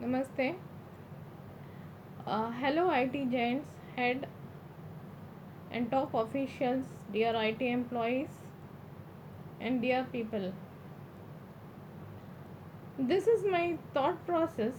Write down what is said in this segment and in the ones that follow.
Namaste. Hello, IT giants, head and top officials, dear IT employees, and dear people. This is my thought process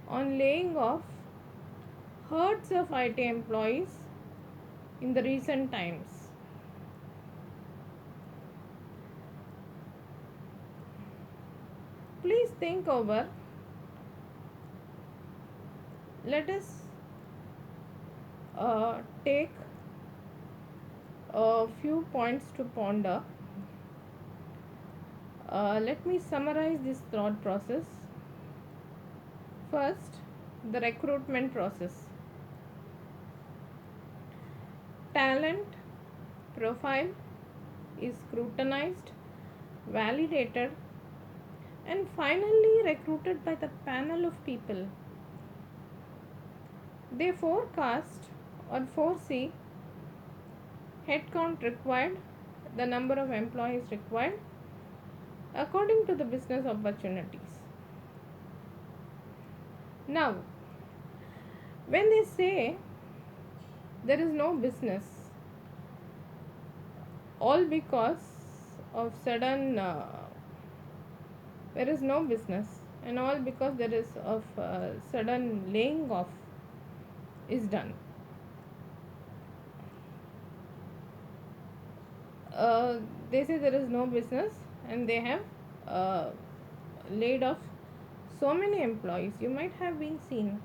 on laying off herds of IT employees in the recent times. Please think over. Let us take a few points to ponder. Let me summarize this thought process. First, the recruitment process. Talent profile is scrutinized, validated, and finally recruited by the panel of people. They forecast or foresee headcount required, the number of employees required according to the business opportunities. Now, when they say there is no business, all because of sudden there is no business, and all because there is of sudden laying off is done. They say there is no business and they have uh, laid off so many employees. You might have seen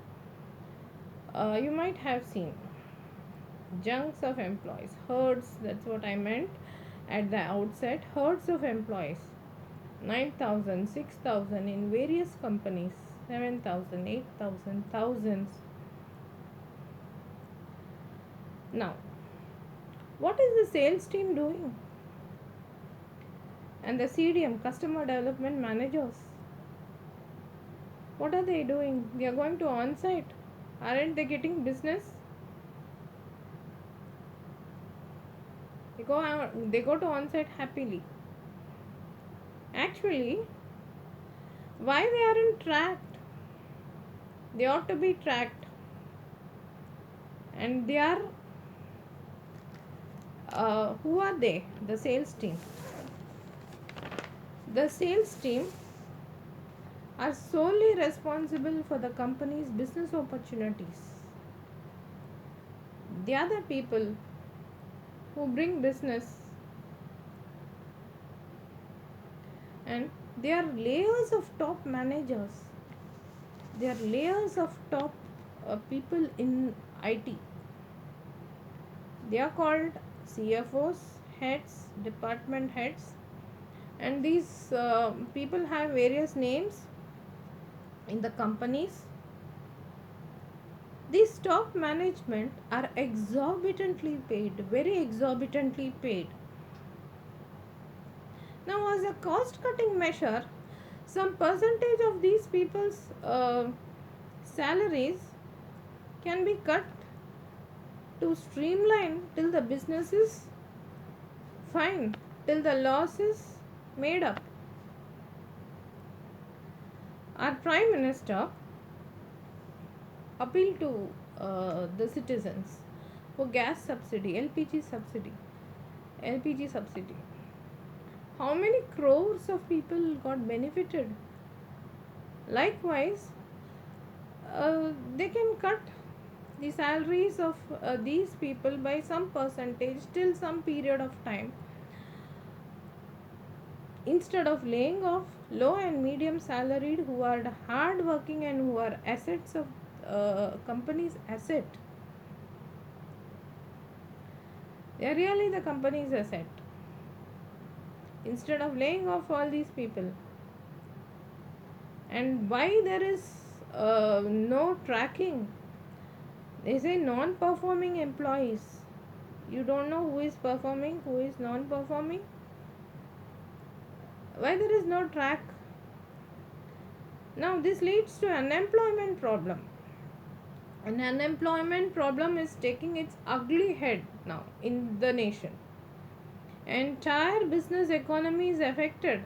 chunks of employees, herds, that's what I meant at the outset, herds of employees, 9,000, 6,000 in various companies, 7,000, 8,000, thousands. Now, what is the sales team doing? And the CDM, customer development managers, what are they doing? They are going to on site. Aren't they getting business? They go to on site happily. Actually, why they aren't tracked? They ought to be tracked. And they are, who are they? The sales team. The sales team are solely responsible for the company's business opportunities. They are the people who bring business, and they are layers of top managers. They are layers of top people in IT. They are called CFOs, heads, department heads, and these people have various names in the companies. These top management are exorbitantly paid, very exorbitantly paid. Now, as a cost cutting measure, some percentage of these people's salaries can be cut to streamline till the business is fine, till the loss is made up. Our Prime Minister appealed to the citizens for gas subsidy, LPG subsidy. How many crores of people got benefited? Likewise, they can cut the salaries of these people by some percentage till some period of time, instead of laying off low and medium salaried who are hard working and who are assets of company's asset. They are really the company's asset. Instead of laying off all these people, and why there is no tracking? They say non-performing employees. You don't know who is performing, who is non-performing. Why there is no track? Now this leads to unemployment problem. An unemployment problem is taking its ugly head now in the nation. Entire business economy is affected.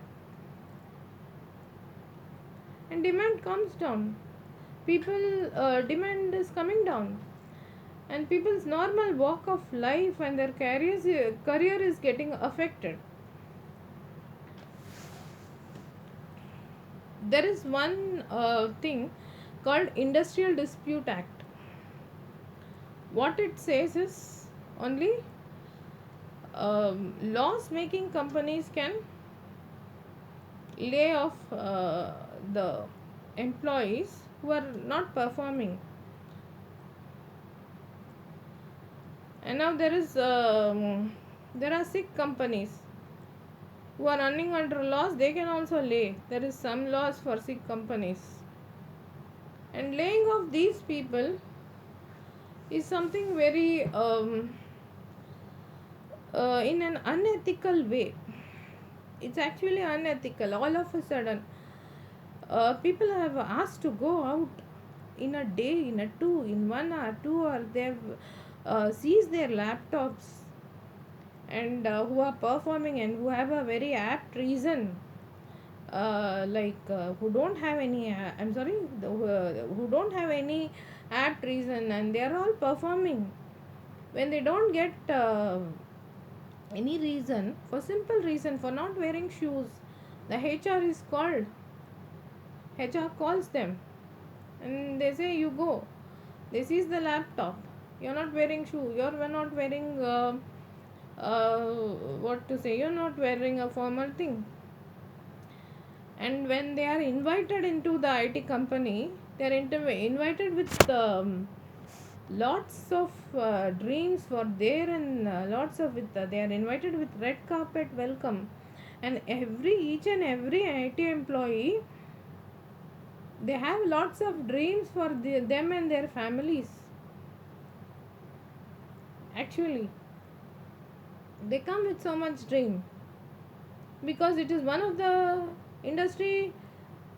and demand comes down. People demand is coming down, and people's normal walk of life and their career is getting affected. There is one thing called Industrial Dispute Act. What it says is only laws making companies can lay off the employees who are not performing. And now there are sick companies who are running under laws. They can also lay. There is some laws for sick companies, and laying off these people is something very in an unethical way. It's actually unethical. All of a sudden, people have asked to go out in a day, in 1 hour, 2 hour. They've seized their laptops, and who are performing and who have a very apt reason, who don't have any I'm sorry who don't have any apt reason, and they are all performing. When they don't get any reason, for simple reason, for not wearing shoes, the HR calls them, and they say you go. This is the laptop. You're not wearing shoe. You're not wearing uh, what to say. You're not wearing a formal thing. And when they are invited into the IT company, they are invited with lots of dreams for there, and lots of they are invited with red carpet welcome, and each and every IT employee, they have lots of dreams for them and their families. Actually, they come with so much dream, because it is one of the industry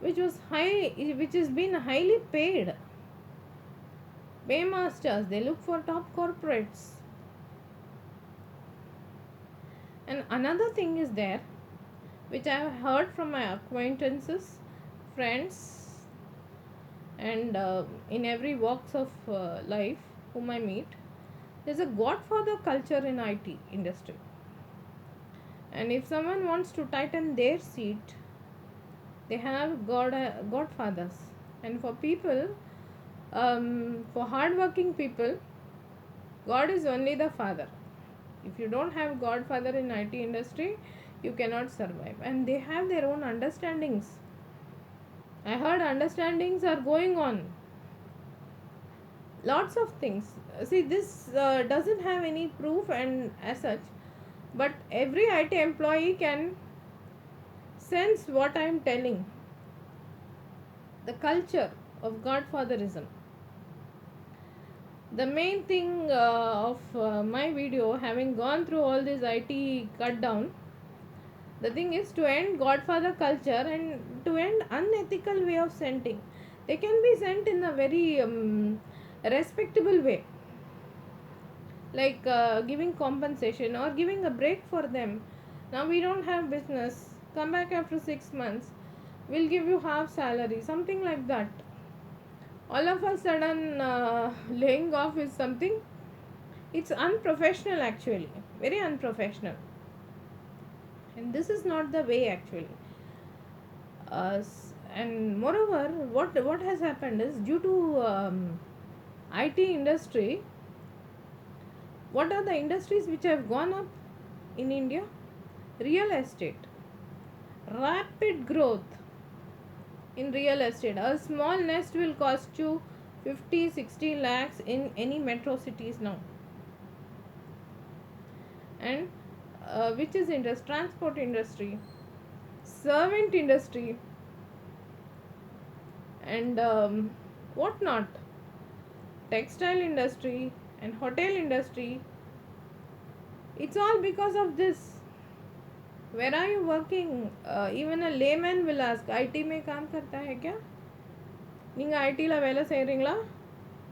which has been highly paid. Paymasters, they look for top corporates. And another thing is there, which I have heard from my acquaintances, friends, and in every walks of life whom I meet. There's a godfather culture in IT industry. And if someone wants to tighten their seat, they have godfathers. And for people, for hardworking people, God is only the father. If you don't have godfather in IT industry, you cannot survive. And they have their own understandings. I heard understandings are going on. Lots of things. See, this doesn't have any proof and as such, but every IT employee can sense what I am telling. The culture of godfatherism. The main thing of my video, having gone through all this IT cut down, the thing is to end godfather culture and to end unethical way of sending. They can be sent in a very respectable way, like giving compensation or giving a break for them. Now we don't have business, come back after 6 months, we'll give you half salary, something like that. All of a sudden laying off is something, it's unprofessional, actually very unprofessional, and this is not the way actually. And moreover, what has happened is, due to IT industry, what are the industries which have gone up in India? Real estate, rapid growth in real estate. A small nest will cost you 50-60 lakhs in any metro cities now. And which is industry? Transport industry, servant industry, and what not, textile industry and hotel industry. It's all because of this. Where are you working? Even a layman will ask, IT में काम करता है क्या? ನೀವು IT ಲ ವೇಲೆ ಸೇರಿಂಗ್ಲಾ?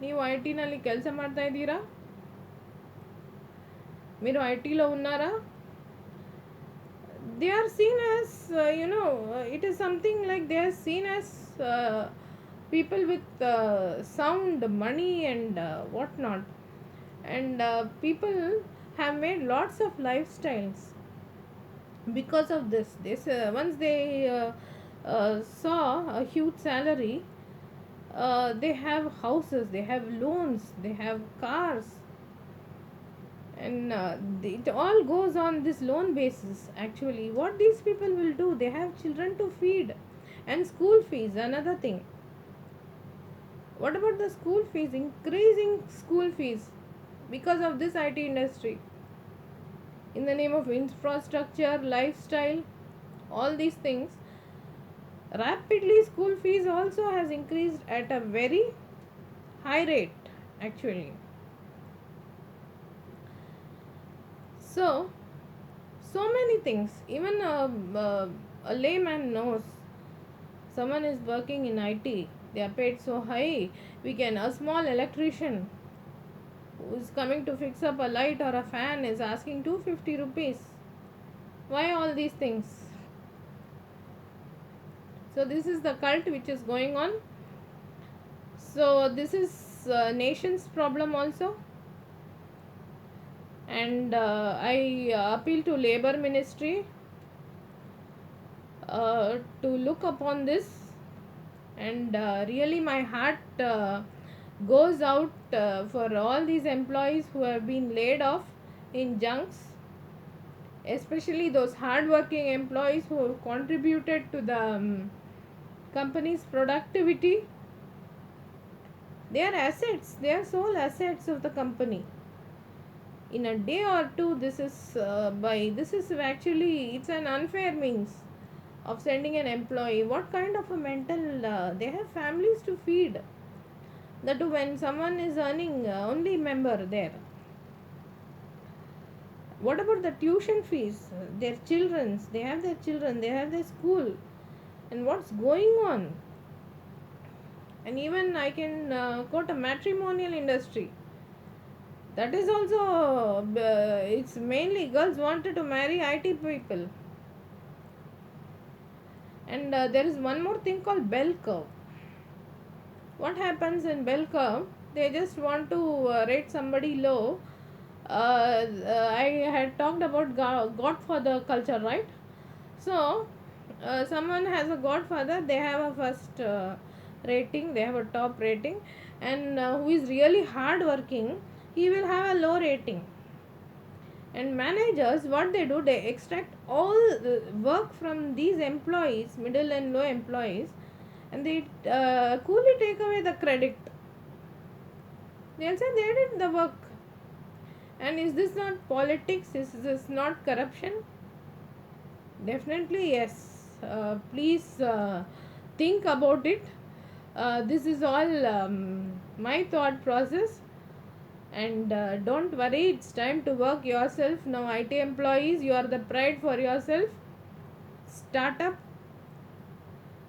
ನೀವು IT ನಲ್ಲಿ ಕೆಲಸ ಮಾಡ್ತಾ ಇದ್ದೀರಾ? మీరు IT లో ఉన్నారా? they are seen as it is something like they are seen as people with sound money and whatnot, and people have made lots of lifestyles because of this once they saw a huge salary, they have houses, they have loans, they have cars, and it all goes on this loan basis. Actually, what these people will do, they have children to feed, and school fees, another thing. What about the school fees? Increasing school fees because of this IT industry, in the name of infrastructure, lifestyle, all these things. Rapidly, school fees also has increased at a very high rate, actually. So, so many things. Even a layman knows someone is working in IT. They are paid so high. We can a small electrician who is coming to fix up a light or a fan is asking 250 rupees. Why all these things? So this is the cult which is going on. So this is nation's problem also, and I appeal to labor ministry to look upon this, and really my heart goes out for all these employees who have been laid off in junks, especially those hard working employees who have contributed to the company's productivity. They are assets, they are sole assets of the company. In a day or two, this is actually, it's an unfair means of sending an employee. What kind of a mental, they have families to feed, that too when someone is earning only member there. What about the tuition fees? Their children's, they have their children, they have their school, and what's going on? And even I can quote a matrimonial industry. That is also it's mainly girls wanted to marry IT people. And there is one more thing called bell curve. What happens in bell curve? They just want to rate somebody low. I had talked about godfather culture, right? So someone has a godfather, they have a first rating, they have a top rating, and who is really hard working, he will have a low rating. And managers, what they do, they extract all the work from these employees, middle and low employees, and they coolly take away the credit. They'll say they did the work. And is this not politics? Is this not corruption? Definitely yes. Please think about it. This is all my thought process. And don't worry, it's time to work yourself now. IT employees, you are the pride for yourself. Start up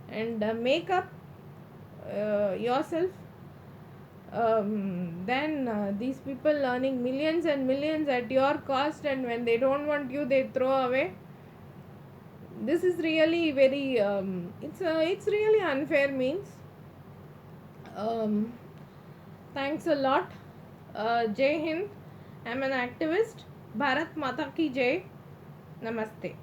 and make up yourself. Then these people earning millions and millions at your cost, and when they don't want you, they throw away. This is really very it's really unfair means. um, Thanks a lot. Jai Hind. I'm an activist. Bharat Mata ki Jai. Namaste.